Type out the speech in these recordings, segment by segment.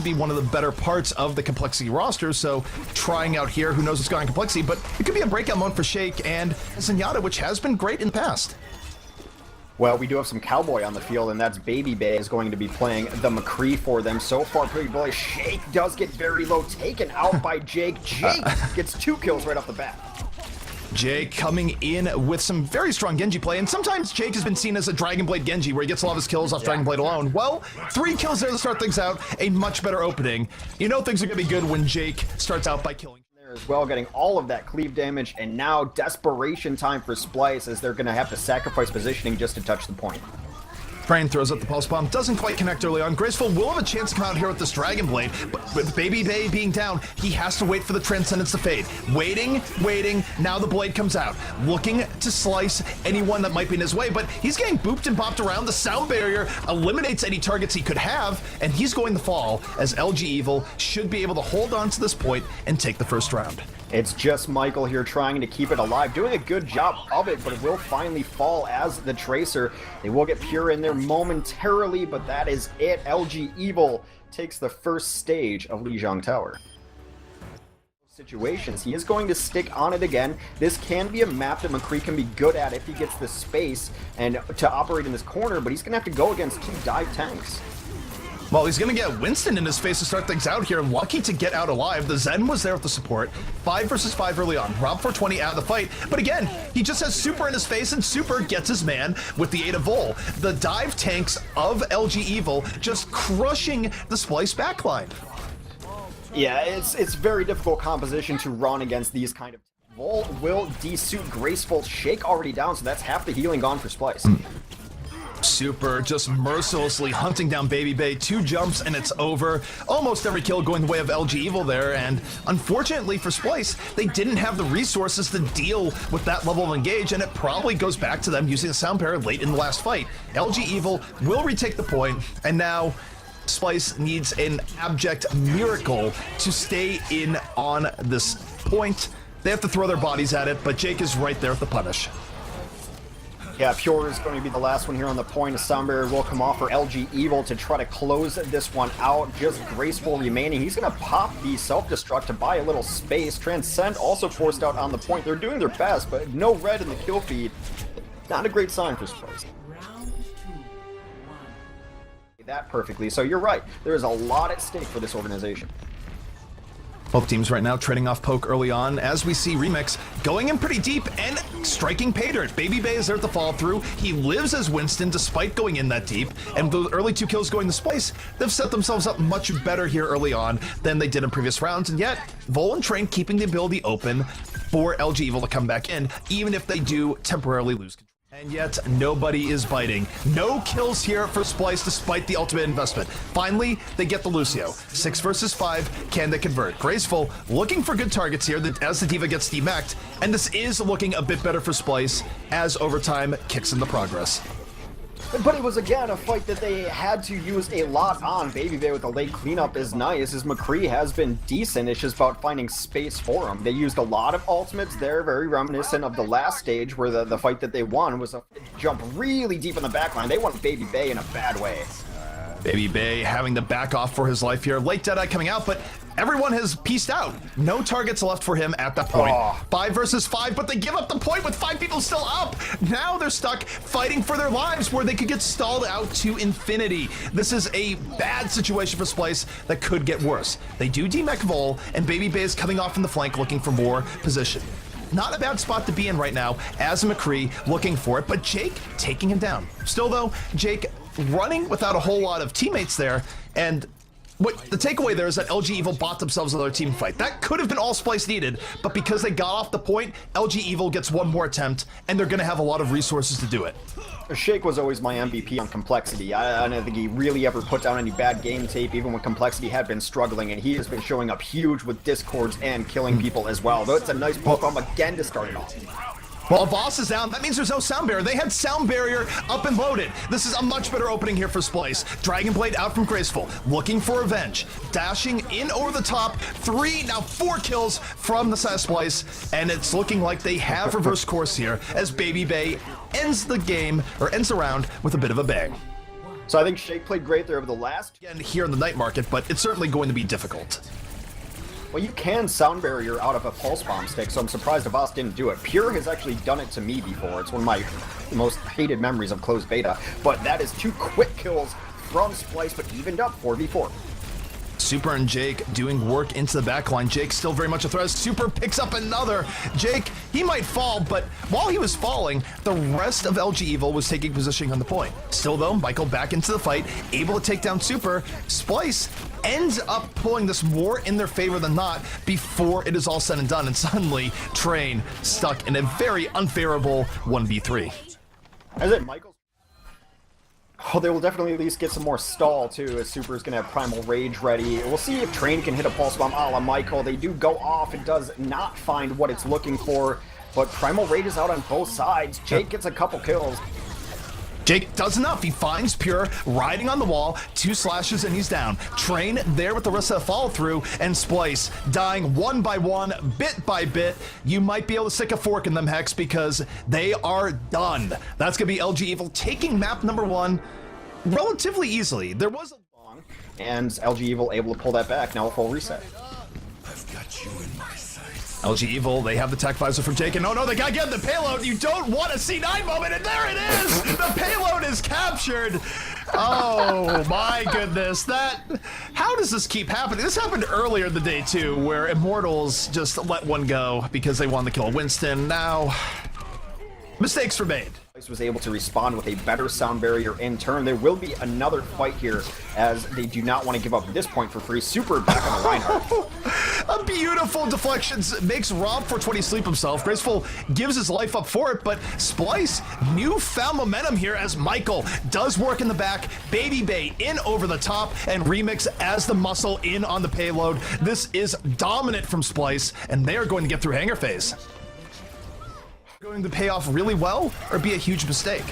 to be one of the better parts of the Complexity roster, so trying out here, who knows what's going on in Complexity, but it could be a breakout mode for Shake and Zenyatta, which has been great in the past. Well, we do have some Cowboy on the field, and that's Baby Bay is going to be playing the McCree for them. So far, pretty boy, Shake does get very low, taken out by Jake. Jake gets 2 kills right off the bat. Jake coming in with some very strong Genji play, and sometimes Jake has been seen as a Dragon Blade Genji, where he gets a lot of his kills off Dragon Blade alone. Well, 3 kills there to start things out, a much better opening. You know things are going to be good when Jake starts out by killing. As well, getting all of that cleave damage, and now desperation time for Splyce, as they're going to have to sacrifice positioning just to touch the point. Train throws up the pulse bomb, doesn't quite connect early on. Graceful will have a chance to come out here with this Dragon Blade, but with Baby Bay being down, he has to wait for the Transcendence to fade. Waiting, now the blade comes out, looking to slice anyone that might be in his way, but he's getting booped and bopped around. The sound barrier eliminates any targets he could have, and he's going to fall, as LG Evil should be able to hold on to this point and take the first round. It's just Michael here trying to keep it alive, doing a good job of it, but it will finally fall as the Tracer. They will get Pure in there momentarily, but that is it. LG Evil takes the first stage of Lijiang Tower. Situations, he is going to stick on it again. This can be a map that McCree can be good at if he gets the space and to operate in this corner, but he's going to have to go against 2 dive tanks. Well, he's going to get Winston in his face to start things out here. Lucky to get out alive. The Zen was there with the support. 5 versus 5 early on. Rob 420 out of the fight. But again, he just has Super in his face, and Super gets his man with the aid of Vol. The dive tanks of LG Evil just crushing the Splyce backline. Yeah, it's very difficult composition to run against these kind of... Vol will desuit Graceful. Shake already down, so that's half the healing gone for Splyce. Super just mercilessly hunting down Baby Bay. 2 jumps and it's over. Almost every kill going the way of LG Evil there, and unfortunately for Splyce, they didn't have the resources to deal with that level of engage, and it probably goes back to them using the sound barrier late in the last fight. LG Evil will retake the point, and now Splyce needs an abject miracle to stay in on this point. They have to throw their bodies at it, but Jake is right there with the punish. Yeah, Pure is going to be the last one here on the point. A sound barrier will come off for LG Evil to try to close this one out. Just Graceful remaining. He's going to pop the self-destruct to buy a little space. Transcend also forced out on the point. They're doing their best, but no red in the kill feed. Not a great sign for Splyce. That perfectly. So you're right. There is a lot at stake for this organization. Both teams right now trading off poke early on, as we see Remix going in pretty deep and striking pay dirt. Baby Bay is there at the fall through. He lives as Winston despite going in that deep, and the early 2 kills going to Splyce, they've set themselves up much better here early on than they did in previous rounds, and yet Vol and Train keeping the ability open for LG Evil to come back in, even if they do temporarily lose control. And yet, nobody is biting. No kills here for Splyce despite the ultimate investment. Finally, they get the Lucio. 6 versus 5, can they convert? Graceful looking for good targets here as the D.Va gets demeched, and this is looking a bit better for Splyce as overtime kicks into progress. But it was, again, a fight that they had to use a lot on. Baby Bay with a late cleanup is nice, as McCree has been decent. It's just about finding space for him. They used a lot of ultimates there, very reminiscent of the last stage, where the fight that they won was a jump really deep in the backline. They won Baby Bay in a bad way. Baby Bay having to back off for his life here. Late Deadeye coming out, but everyone has pieced out. No targets left for him at that point. 5 versus 5, but they give up the point with 5 people still up. Now they're stuck fighting for their lives, where they could get stalled out to infinity. This is a bad situation for Splyce that could get worse. They do demech Vol, and Baby Bay is coming off in the flank looking for more position. Not a bad spot to be in right now as McCree looking for it, but Jake taking him down. Still though, Jake running without a whole lot of teammates there, and what the takeaway there is that LG Evil bought themselves another team fight. That could have been all Splyce needed, but because they got off the point, LG Evil gets one more attempt, and they're going to have a lot of resources to do it. Shake was always my MVP on Complexity. I don't think he really ever put down any bad game tape, even when Complexity had been struggling, and he has been showing up huge with discords and killing people as well. Though it's a nice poke bomb again to start it off. Well, Voss is down. That means there's no sound barrier. They had sound barrier up and loaded. This is a much better opening here for Splyce. Dragon Blade out from Graceful, looking for revenge. Dashing in over the top. 3, now 4 kills from the side of Splyce, and it's looking like they have reversed course here as Baby Bay ends the game, or ends the round, with a bit of a bang. So I think Shake played great there over the last. Again, here in the night market, but it's certainly going to be difficult. Well, you can sound barrier out of a pulse bomb stick, so I'm surprised Avast didn't do it. Pure has actually done it to me before. It's one of my most hated memories of closed beta, but that is 2 quick kills from Splyce, but evened up 4v4. Super and Jake doing work into the backline. Jake still very much a threat. Super picks up another. Jake, he might fall, but while he was falling, the rest of LG Evil was taking positioning on the point. Still though, Michael back into the fight, able to take down Super. Splyce ends up pulling this more in their favor than not before it is all said and done, and suddenly Train stuck in a very unfavorable 1v3. As it Michael. Oh, they will definitely at least get some more stall, too, as Super is going to have Primal Rage ready. We'll see if Train can hit a Pulse Bomb a la Michael. They do go off. It does not find what it's looking for, but Primal Rage is out on both sides. Jake gets a couple kills. Jake does enough. He finds Pure riding on the wall, 2 slashes, and he's down. Train there with the rest of the follow-through, and Splyce dying one by one, bit by bit. You might be able to stick a fork in them, Hex, because they are done. That's going to be LG Evil taking map number 1 relatively easily. There was a long, and LG Evil able to pull that back. Now a full reset. I've got you in my sights. LG Evil, they have the tech visor from Jake, and oh no, they gotta get the payload. You don't want a C9 moment, and there it is! The payload is captured! Oh my goodness, how does this keep happening? This happened earlier in the day too, where Immortals just let one go because they wanted to kill Winston. Now, mistakes were made. Was able to respond with a better sound barrier in turn. There will be another fight here as they do not want to give up this point for free. Super back on the Reinhardt. A beautiful deflections makes Rob 420 sleep himself. Graceful gives his life up for it, but Splyce newfound momentum here as Michael does work in the back. Baby Bay in over the top, and Remix as the muscle in on the payload. This is dominant from Splyce, and they are going to get through hangar phase. Going to pay off really well or be a huge mistake?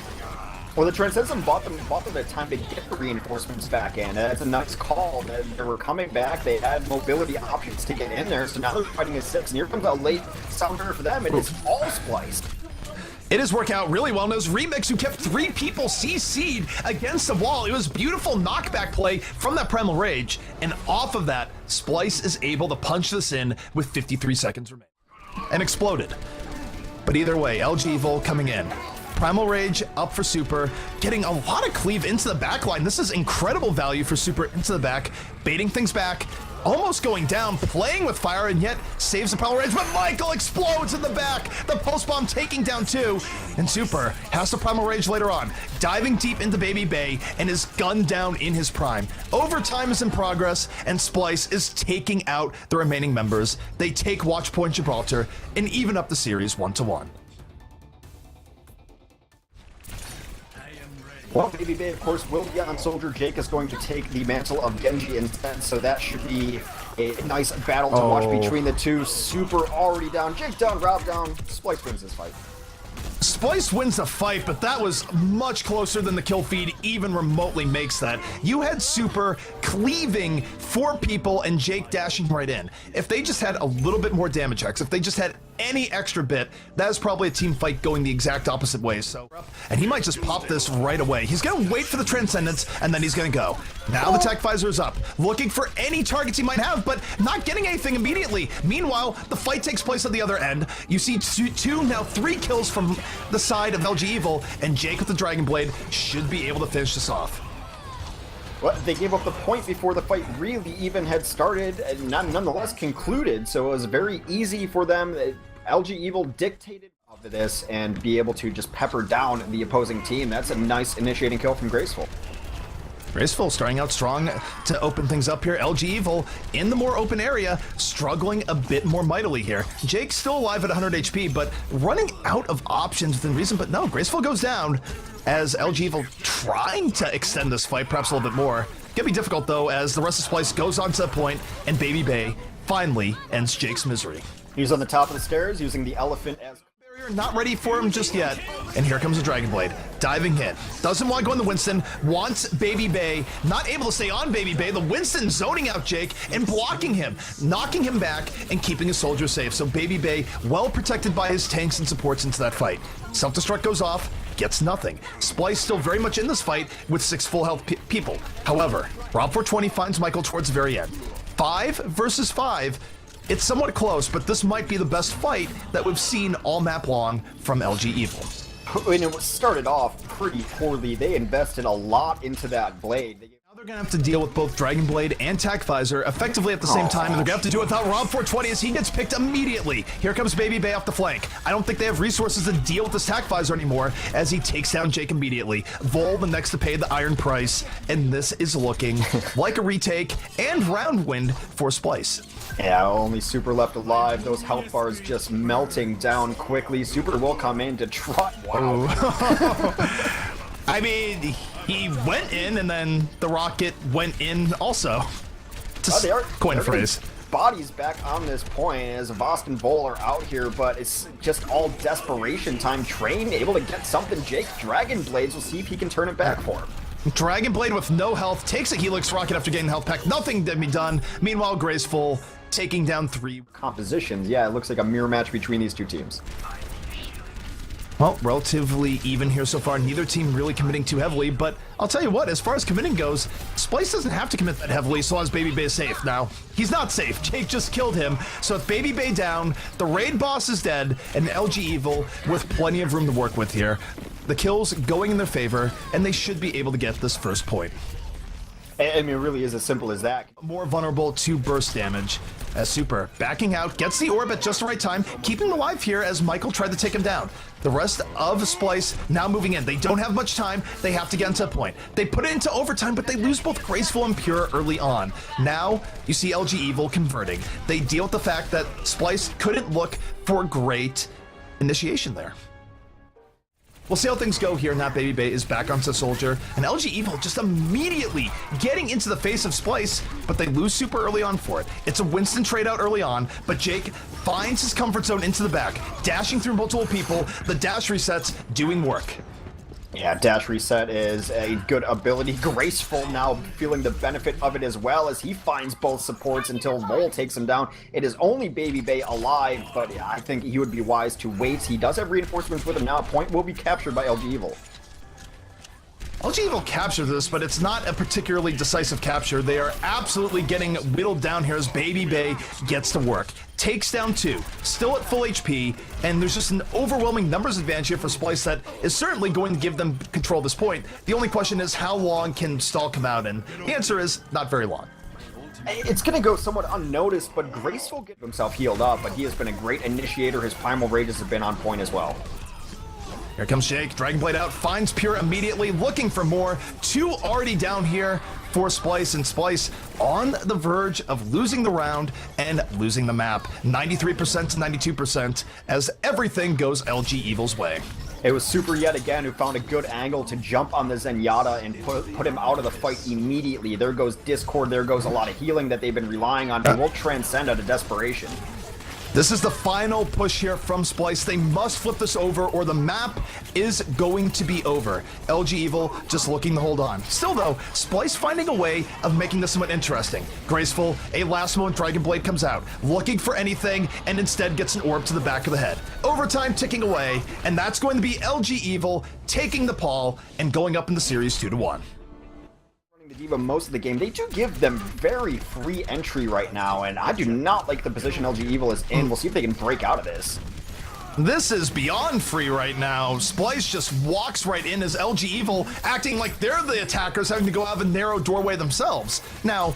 Well, the Transcendent bought them the time to get the reinforcements back in. That's a nice call. They were coming back. They had mobility options to get in there, so now they're fighting a 6. And here comes a late sounder for them, and it's all Splyce. It is working out really well. And it was Remix who kept 3 people CC'd against the wall. It was beautiful knockback play from that Primal Rage. And off of that, Splyce is able to punch this in with 53 seconds remaining. And exploded. But either way, LG Evil coming in. Primal Rage up for Super, getting a lot of cleave into the back line. This is incredible value for Super into the back, baiting things back, almost going down, playing with fire, and yet saves the Primal Rage, but Michael explodes in the back. The Pulse Bomb taking down 2, and Super has the Primal Rage later on, diving deep into Baby Bay and is gunned down in his prime. Overtime is in progress, and Splyce is taking out the remaining members. They take Watch Point Gibraltar and even up the series 1-1. Well, Baby Bay, of course, will be on Soldier. Jake is going to take the mantle of Genji instead, so that should be a nice battle to watch between the two. Super already down, Jake down, Rob down. Splyce wins this fight. Splyce wins the fight, but that was much closer than the kill feed even remotely makes that. You had Super cleaving 4 people and Jake dashing right in. If they just had a little bit more damage X, if they just had any extra bit, that is probably a team fight going the exact opposite way. So, and he might just pop this right away. He's gonna wait for the Transcendence, and then he's gonna go. Now the tech visor is up, looking for any targets he might have, but not getting anything immediately. Meanwhile, the fight takes place at the other end. You see two, now 3 kills from the side of LG Evil, and Jake with the Dragon Blade should be able to finish this off. Well, they gave up the point before the fight really even had started, and nonetheless concluded, so it was very easy for them. LG Evil dictated of this and be able to just pepper down the opposing team. That's a nice initiating kill from Graceful. Graceful starting out strong to open things up here. LG Evil in the more open area, struggling a bit more mightily here. Jake's still alive at 100 HP, but running out of options within reason. But no, Graceful goes down as LG Evil trying to extend this fight perhaps a little bit more. Gonna be difficult though as the rest of Splyce goes on to that point and Baby Bay finally ends Jake's misery. He's on the top of the stairs using the elephant as barrier, not ready for him just yet. And here comes the Dragon Blade, diving in. Doesn't want to go in the Winston, wants Baby Bay, not able to stay on Baby Bay. The Winston zoning out Jake and blocking him, knocking him back and keeping his soldiers safe. So Baby Bay well protected by his tanks and supports into that fight. Self-destruct goes off, gets nothing. Splyce still very much in this fight with 6 full health people. However, Rob 420 finds Michael towards the very end. 5 versus 5. It's somewhat close, but this might be the best fight that we've seen all map long from LG Evil. And it started off pretty poorly. They invested a lot into that blade. Now they're going to have to deal with both Dragon Blade and Tac Visor effectively at the same time, and they're going to have to do it without Rob 420 as he gets picked immediately. Here comes Baby Bay off the flank. I don't think they have resources to deal with this Tac Visor anymore as he takes down Jake immediately. Vol the next to pay the iron price, and this is looking like a retake and round win for Splyce. Yeah, only Super left alive. Those health bars just melting down quickly. Super will come in to try. Wow. I mean, he went in, and then the rocket went in also. Just coin a phrase. Bodies back on this point as Vost and Vol are out here, but it's just all desperation time. Train able to get something. Jake Dragon Blades will see if he can turn it back for him. Dragon Blade with no health takes a Helix rocket after getting health pack. Nothing to be done. Meanwhile, Graceful taking down 3 compositions. Yeah, it looks like a mirror match between these two teams. Well, relatively even here so far. Neither team really committing too heavily, but I'll tell you what, as far as committing goes, Splyce doesn't have to commit that heavily so long as Baby Bay is safe. Now, he's not safe. Jake just killed him. So with Baby Bay down, the raid boss is dead, and LG Evil with plenty of room to work with here. The kills going in their favor, and they should be able to get this first point. I mean, it really is as simple as that. More vulnerable to burst damage as Super backing out, gets the orb at just the right time, keeping him alive here as Michael tried to take him down. The rest of Splyce now moving in. They don't have much time. They have to get into a point. They put it into overtime, but they lose both Graceful and Pure early on. Now, you see LG Evil converting. They deal with the fact that Splyce couldn't look for great initiation there. We'll see how things go here. Now Baby Bay is back onto Soldier, and LG Evil just immediately getting into the face of Splyce, but they lose Super early on for it. It's a Winston trade out early on, but Jake finds his comfort zone into the back, dashing through multiple people. The dash resets doing work. Yeah, dash reset is a good ability. Graceful now feeling the benefit of it as well as he finds both supports until Vol takes him down. It is only Baby Bay alive, but yeah, I think he would be wise to wait. He does have reinforcements with him now. A point will be captured by LG Evil. LG Evil captures this, but it's not a particularly decisive capture. They are absolutely getting whittled down here as Baby Bay gets to work. Takes down 2, still at full HP, and there's just an overwhelming numbers advantage here for Splyce that is certainly going to give them control at this point. The only question is how long can Stall come out, and the answer is not very long. It's going to go somewhat unnoticed, but Graceful get himself healed up, but he has been a great initiator. His Primal Rages have been on point as well. Here comes Jake, Dragon Blade out, finds Pure immediately, looking for more. 2 already down here for Splyce, and Splyce on the verge of losing the round and losing the map. 93% to 92% as everything goes LG Evil's way. It was Super yet again who found a good angle to jump on the Zenyatta and put him out of the fight immediately. There goes Discord, there goes a lot of healing that they've been relying on. He will transcend out of desperation. This is the final push here from Splyce. They must flip this over or the map is going to be over. LG Evil just looking to hold on. Still though, Splyce finding a way of making this somewhat interesting. Graceful, a last moment Dragon Blade comes out, looking for anything, and instead gets an orb to the back of the head. Overtime ticking away, and that's going to be LG Evil taking the pall and going up in the series 2-1. The D.Va most of the game. They do give them very free entry right now, and I do not like the position LG Evil is in. We'll see if they can break out of this. This is beyond free right now. Splyce just walks right in as LG Evil acting like they're the attackers, having to go out of a narrow doorway themselves. Now,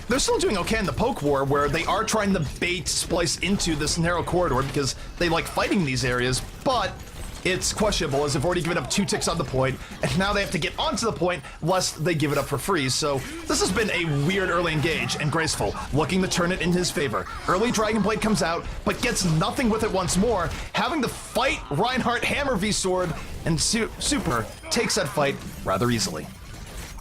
they're still doing okay in the poke war where they are trying to bait Splyce into this narrow corridor because they like fighting these areas, but it's questionable as they've already given up 2 ticks on the point, and now they have to get onto the point lest they give it up for free. So this has been a weird early engage, and Graceful looking to turn it in his favor. Early Dragon Blade comes out, but gets nothing with it once more, having to fight Reinhardt Hammer V Sword, and Super takes that fight rather easily.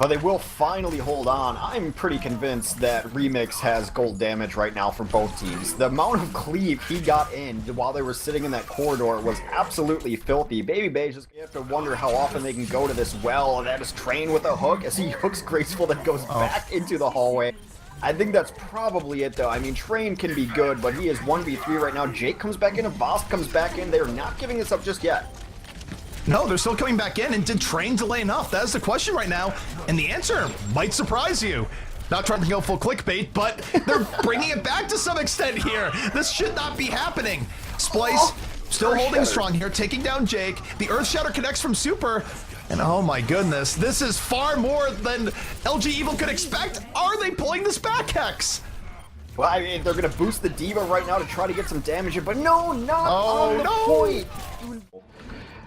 But they will finally hold on. I'm pretty convinced that Remix has gold damage right now for both teams. The amount of cleave he got in while they were sitting in that corridor was absolutely filthy. Baby Bay just have to wonder how often they can go to this well, and that is Train with a hook as he hooks Graceful that goes back into the hallway. I think that's probably it though. I mean, Train can be good, but he is 1v3 right now. Jake comes back in, and Vost comes back in. They're not giving this up just yet. No, they're still coming back in, and did train delay enough? That is the question right now, and the answer might surprise you. Not trying to go full clickbait, but they're bringing it back to some extent here. This should not be happening. Splyce still holding strong here, taking down Jake. The Earth Shatter connects from Super, and oh my goodness, this is far more than LG Evil could expect. Are they pulling this back, Hex? Well, I mean, they're gonna boost the Diva right now to try to get some damage in, but no, not on the point.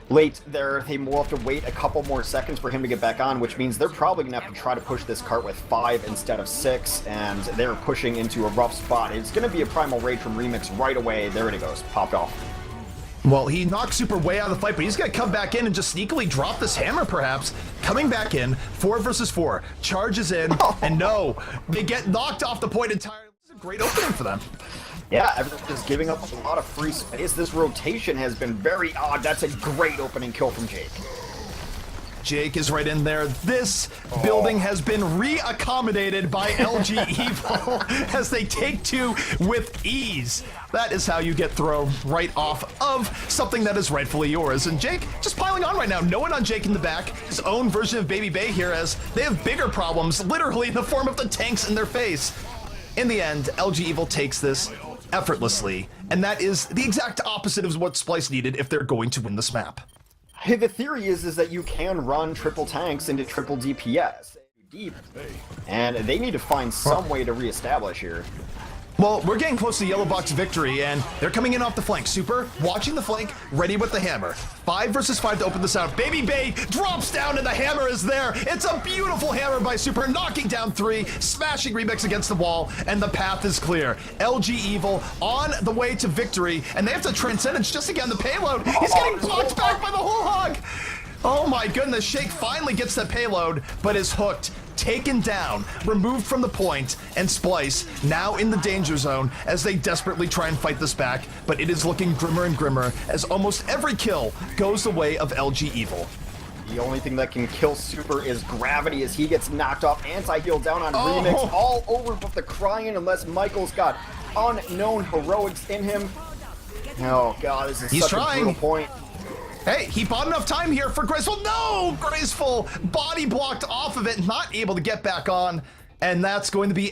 Late there, they will have to wait a couple more seconds for him to get back on, which means they're probably gonna have to try to push this cart with 5 instead of 6, and they're pushing into a rough spot. It's gonna be a Primal Rage from Remix right away. There it goes, popped off. Well, he knocked Super way out of the fight, but he's gonna come back in and just sneakily drop this hammer, perhaps. Coming back in, 4 versus 4, charges in, and no, they get knocked off the point entirely. This is a great opening for them. Yeah, everyone's just giving up a lot of free space. This rotation has been very odd. That's a great opening kill from Jake. Jake is right in there. This building has been re-accommodated by LG Evil as they take 2 with ease. That is how you get thrown right off of something that is rightfully yours. And Jake just piling on right now. No one on Jake in the back. His own version of Baby Bay here as they have bigger problems, literally in the form of the tanks in their face. In the end, LG Evil takes this effortlessly, and that is the exact opposite of what Splyce needed if they're going to win this map. Hey, the theory is that you can run triple tanks into triple DPS deep, and they need to find some way to reestablish here. Well, we're getting close to Yellow Box victory, and they're coming in off the flank. Super, watching the flank, ready with the hammer. 5 versus 5 to open this out. Baby Bay drops down, and the hammer is there. It's a beautiful hammer by Super, knocking down 3, smashing Remix against the wall, and the path is clear. LG Evil on the way to victory, and they have to Transcendence just to get on the payload. He's getting blocked back by the whole hog. Oh my goodness, Shake finally gets the payload, but is hooked, taken down, removed from the point, and Splyce now in the danger zone as they desperately try and fight this back, but it is looking grimmer and grimmer as almost every kill goes the way of LG Evil. The only thing that can kill Super is gravity as he gets knocked off. Anti-heal down on Remix all over with the crying unless Michael's got unknown heroics in him. Oh god, this is such a brutal point. Hey, he bought enough time here for Graceful. No! Graceful body blocked off of it, not able to get back on. And that's going to be